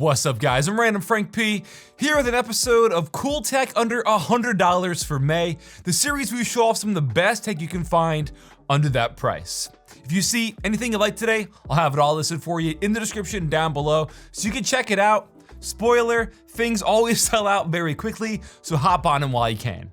What's up, guys? I'm Random Frank P, here with an episode of Cool Tech Under $100 for May, the series where we show off some of the best tech you can find under that price. If you see anything you like today, I'll have it all listed for you in the description down below so you can check it out. Spoiler, things always sell out very quickly, so hop on them while you can.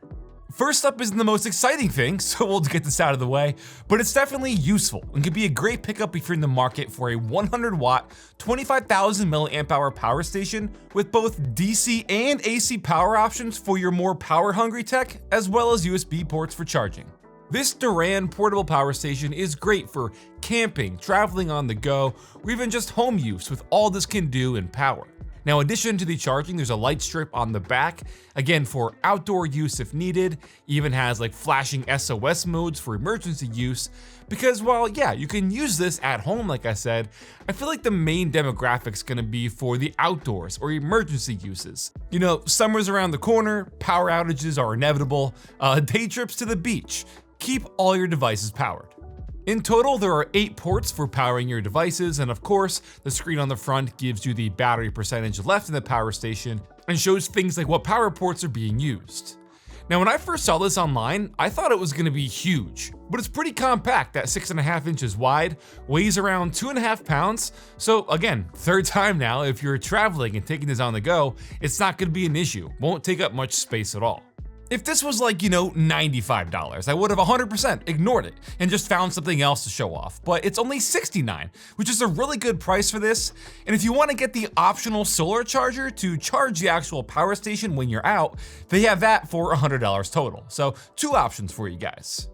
First up isn't the most exciting thing, so we'll get this out of the way, but it's definitely useful and could be a great pickup if you're in the market for a 100 watt, 25,000 milliamp hour power station with both DC and AC power options for your more power hungry tech, as well as USB ports for charging. This Daran portable power station is great for camping, traveling on the go, or even just home use with all this can do in power. Now, in addition to the charging, there's a light strip on the back, again for outdoor use if needed. Even has like flashing SOS modes for emergency use, because while yeah, you can use this at home like I said, I feel like the main demographic's gonna be for the outdoors or emergency uses. You know, summer's around the corner, power outages are inevitable, day trips to the beach. Keep all your devices powered. In total, there are 8 ports for powering your devices, and of course, the screen on the front gives you the battery percentage left in the power station and shows things like what power ports are being used. Now, when I first saw this online, I thought it was going to be huge, but it's pretty compact at 6.5 inches wide, weighs around 2.5 pounds, so again, third time now, if you're traveling and taking this on the go, it's not going to be an issue, won't take up much space at all. If this was like, you know, $95, I would have 100% ignored it and just found something else to show off, but it's only $69, which is a really good price for this. And if you want to get the optional solar charger to charge the actual power station when you're out, they have that for $100 total. So 2 options for you guys.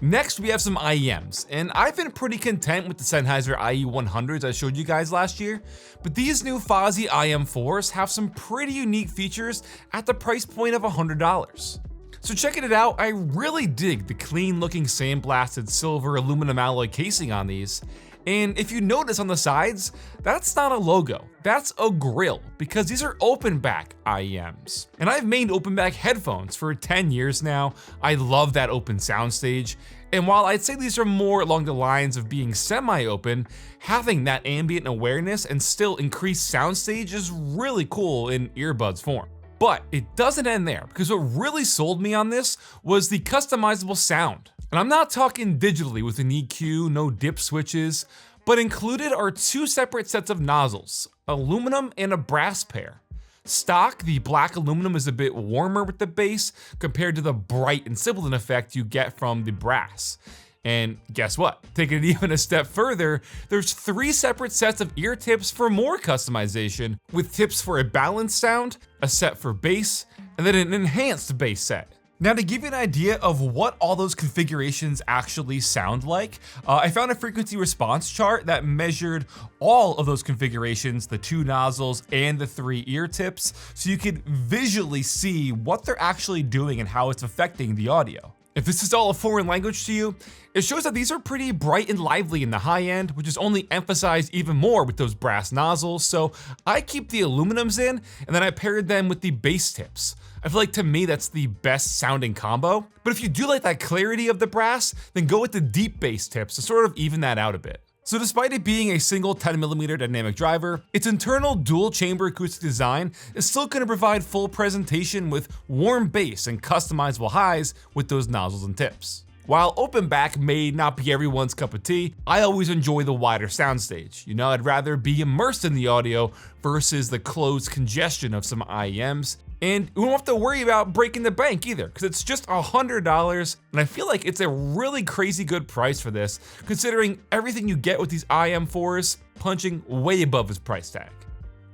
Next, we have some IEMs, and I've been pretty content with the Sennheiser IE100s I showed you guys last year, but these new Fosi IM4s have some pretty unique features at the price point of $100. So checking it out, I really dig the clean looking sandblasted silver aluminum alloy casing on these. And if you notice on the sides, that's not a logo, that's a grill, because these are open back IEMs. And I've made open back headphones for 10 years now. I love that open soundstage. And while I'd say these are more along the lines of being semi-open, having that ambient awareness and still increased soundstage is really cool in earbuds form. But it doesn't end there, because what really sold me on this was the customizable sound. And I'm not talking digitally with an EQ, no dip switches, but included are 2 separate sets of nozzles, aluminum and a brass pair. Stock, the black aluminum is a bit warmer with the bass compared to the bright and sibilant effect you get from the brass. And guess what? Taking it even a step further, there's 3 separate sets of ear tips for more customization, with tips for a balanced sound, a set for bass, and then an enhanced bass set. Now, to give you an idea of what all those configurations actually sound like, I found a frequency response chart that measured all of those configurations, the 2 nozzles and the 3 ear tips, so you could visually see what they're actually doing and how it's affecting the audio. If this is all a foreign language to you, it shows that these are pretty bright and lively in the high end, which is only emphasized even more with those brass nozzles, so I keep the aluminums in, and then I paired them with the bass tips. I feel like to me that's the best sounding combo, but if you do like that clarity of the brass, then go with the deep bass tips to sort of even that out a bit. So despite it being a single 10mm dynamic driver, its internal dual chamber acoustic design is still going to provide full presentation with warm bass and customizable highs with those nozzles and tips. While open back may not be everyone's cup of tea, I always enjoy the wider soundstage. You know, I'd rather be immersed in the audio versus the closed congestion of some IEMs. And we don't have to worry about breaking the bank either, because it's just $100, and I feel like it's a really crazy good price for this, considering everything you get with these IM4s punching way above its price tag.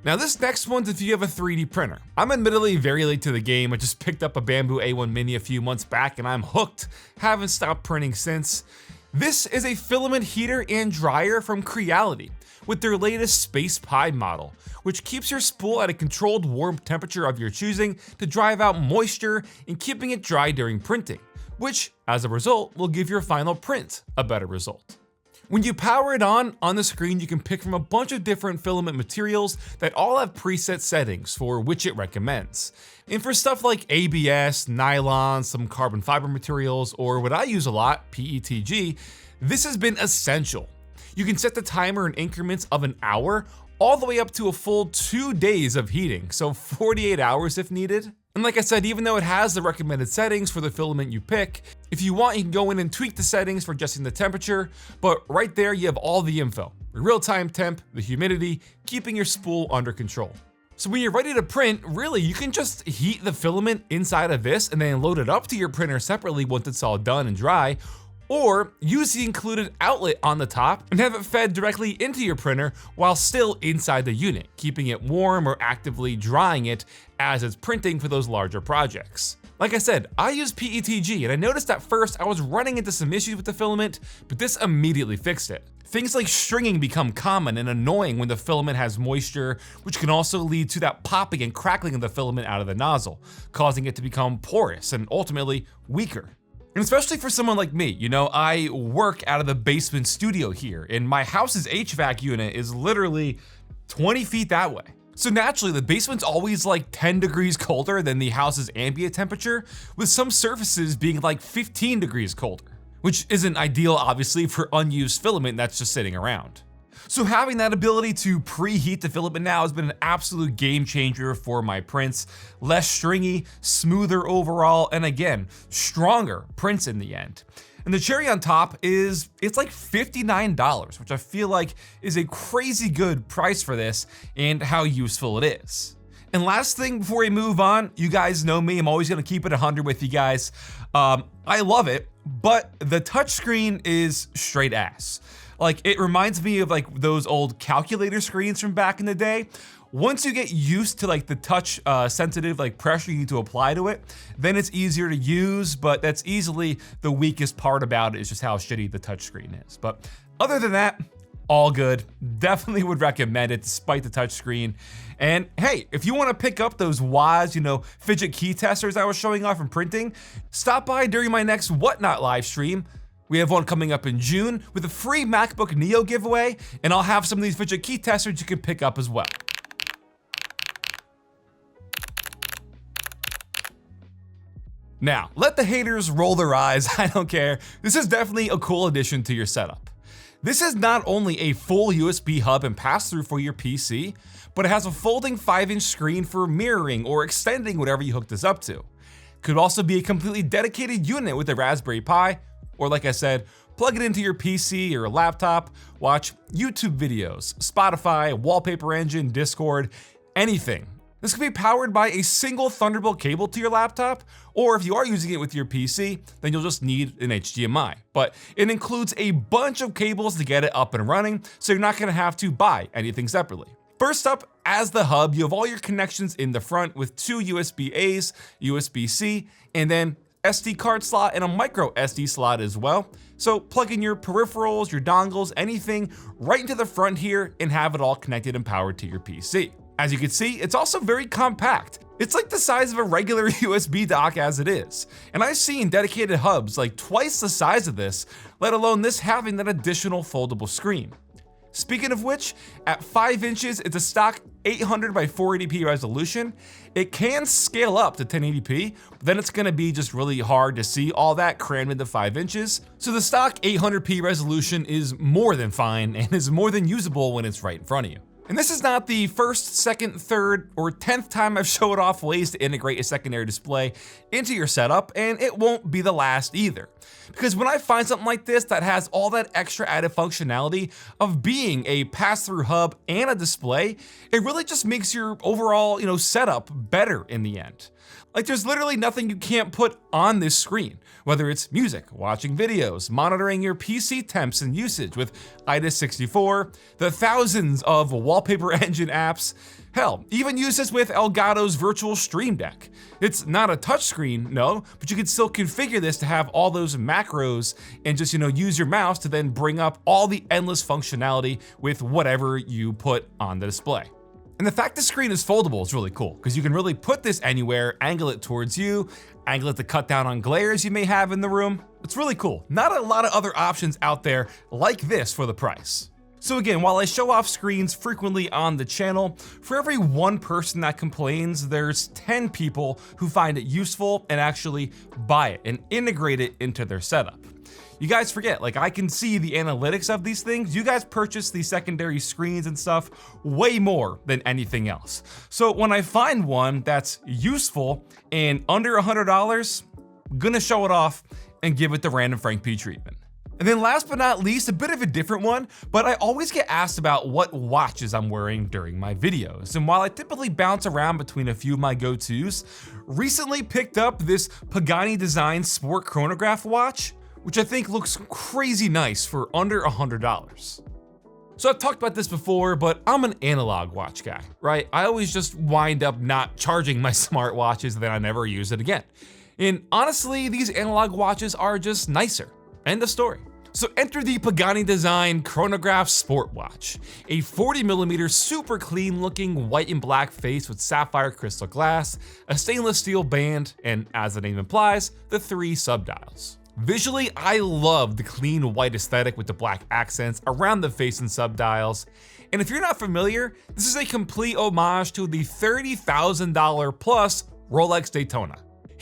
Now this next one's if you have a 3D printer. I'm admittedly very late to the game. I just picked up a Bamboo A1 Mini a few months back and I'm hooked, haven't stopped printing since. This is a filament heater and dryer from Creality with their latest Space Pi model, which keeps your spool at a controlled warm temperature of your choosing to drive out moisture and keeping it dry during printing, which as a result will give your final print a better result. When you power it on the screen you can pick from a bunch of different filament materials that all have preset settings for which it recommends. And for stuff like ABS, nylon, some carbon fiber materials, or what I use a lot, PETG, this has been essential. You can set the timer in increments of an hour, all the way up to a full 2 days of heating, so 48 hours if needed. And like I said, even though it has the recommended settings for the filament you pick, if you want, you can go in and tweak the settings for adjusting the temperature, but right there you have all the info. The real-time temp, the humidity, keeping your spool under control. So when you're ready to print, really, you can just heat the filament inside of this and then load it up to your printer separately once it's all done and dry, or use the included outlet on the top and have it fed directly into your printer while still inside the unit, keeping it warm or actively drying it as it's printing for those larger projects. Like I said, I use PETG, and I noticed at first I was running into some issues with the filament, but this immediately fixed it. Things like stringing become common and annoying when the filament has moisture, which can also lead to that popping and crackling of the filament out of the nozzle, causing it to become porous and ultimately weaker. And especially for someone like me, you know, I work out of the basement studio here, and my house's HVAC unit is literally 20 feet that way. So naturally, the basement's always like 10 degrees colder than the house's ambient temperature, with some surfaces being like 15 degrees colder, which isn't ideal, obviously, for unused filament that's just sitting around. So having that ability to preheat the filament now has been an absolute game changer for my prints. Less stringy, smoother overall, and again, stronger prints in the end. And the cherry on top is, it's like $59, which I feel like is a crazy good price for this and how useful it is. And last thing before we move on, you guys know me, I'm always gonna keep it 100 with you guys. I love it, but the touchscreen is straight ass. Like, it reminds me of like those old calculator screens from back in the day. Once you get used to like the touch sensitive like pressure you need to apply to it, then it's easier to use, but that's easily the weakest part about it, is just how shitty the touchscreen is. But other than that, all good. Definitely would recommend it despite the touchscreen. And hey, if you want to pick up those Woz, you know, fidget key testers I was showing off in printing, stop by during my next Whatnot live stream. We have one coming up in June with a free MacBook Neo giveaway, and I'll have some of these fidget key testers you can pick up as well. Now, let the haters roll their eyes, I don't care. This is definitely a cool addition to your setup. This is not only a full USB hub and pass-through for your PC, but it has a folding 5-inch screen for mirroring or extending whatever you hook this up to. Could also be a completely dedicated unit with a Raspberry Pi, or like I said, plug it into your PC or laptop, watch YouTube videos, Spotify, Wallpaper Engine, Discord, anything. This can be powered by a single Thunderbolt cable to your laptop, or if you are using it with your PC, then you'll just need an HDMI. But it includes a bunch of cables to get it up and running, so you're not gonna have to buy anything separately. First up, as the hub, you have all your connections in the front with 2 USB-A's, USB-C, and then SD card slot and a micro SD slot as well. So plug in your peripherals, your dongles, anything right into the front here and have it all connected and powered to your PC. As you can see, it's also very compact. It's like the size of a regular USB dock as it is. And I've seen dedicated hubs like twice the size of this, let alone this having that additional foldable screen. Speaking of which, at 5 inches, it's a stock 800 by 480p resolution. It can scale up to 1080p, but then it's gonna be just really hard to see all that crammed into 5 inches. So the stock 800p resolution is more than fine and is more than usable when it's right in front of you. And this is not the first, second, third, or 10th time I've showed off ways to integrate a secondary display into your setup, and it won't be the last either. Because when I find something like this that has all that extra added functionality of being a pass-through hub and a display, it really just makes your overall, setup better in the end. Like, there's literally nothing you can't put on this screen, whether it's music, watching videos, monitoring your PC temps and usage with IDA64, the thousands of Wallpaper Engine apps. Hell, even use this with Elgato's virtual Stream Deck. It's not a touchscreen, no, but you can still configure this to have all those macros and just, use your mouse to then bring up all the endless functionality with whatever you put on the display. And the fact the screen is foldable is really cool, because you can really put this anywhere, angle it towards you, angle it to cut down on glares you may have in the room. It's really cool. Not a lot of other options out there like this for the price. So again, while I show off screens frequently on the channel, for every 1 person that complains, there's 10 people who find it useful and actually buy it and integrate it into their setup. You guys forget, like I can see the analytics of these things. You guys purchase these secondary screens and stuff way more than anything else. So when I find one that's useful and under $100, I'm gonna show it off and give it the Random Frank P treatment. And then last but not least, a bit of a different one, but I always get asked about what watches I'm wearing during my videos. And while I typically bounce around between a few of my go-tos, recently picked up this Pagani design sport chronograph watch, which I think looks crazy nice for under $100. So I've talked about this before, but I'm an analog watch guy, right? I always just wind up not charging my smartwatches and then I never use it again. And honestly, these analog watches are just nicer. End of story. So enter the Pagani design Chronograph Sport Watch, a 40mm super clean looking white and black face with sapphire crystal glass, a stainless steel band, and as the name implies, the 3 subdials. Visually, I love the clean white aesthetic with the black accents around the face and subdials. And if you're not familiar, this is a complete homage to the $30,000 plus Rolex Daytona.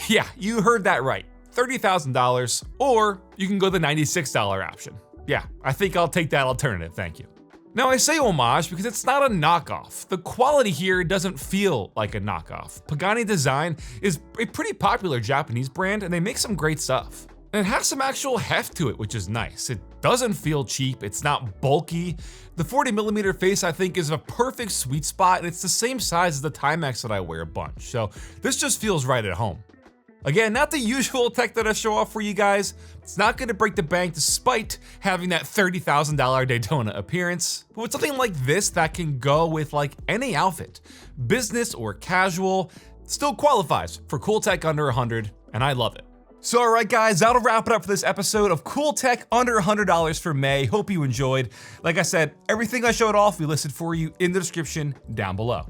Yeah, you heard that right. $30,000, or you can go the $96 option. Yeah, I think I'll take that alternative, thank you. Now I say homage because it's not a knockoff. The quality here doesn't feel like a knockoff. Pagani Design is a pretty popular Japanese brand and they make some great stuff. And it has some actual heft to it, which is nice. It doesn't feel cheap, it's not bulky. The 40mm face I think is a perfect sweet spot and it's the same size as the Timex that I wear a bunch, so this just feels right at home. Again, not the usual tech that I show off for you guys. It's not gonna break the bank despite having that $30,000 Daytona appearance. But with something like this that can go with like any outfit, business or casual, still qualifies for cool tech under 100, and I love it. So all right guys, that'll wrap it up for this episode of cool tech under $100 for May. Hope you enjoyed. Like I said, everything I showed off we listed for you in the description down below.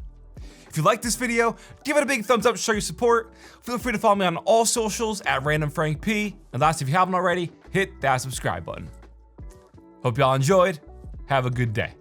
If you like this video, give it a big thumbs up to show your support. Feel free to follow me on all socials at randomfrankp. And last, if you haven't already, hit that subscribe button. Hope y'all enjoyed. Have a good day.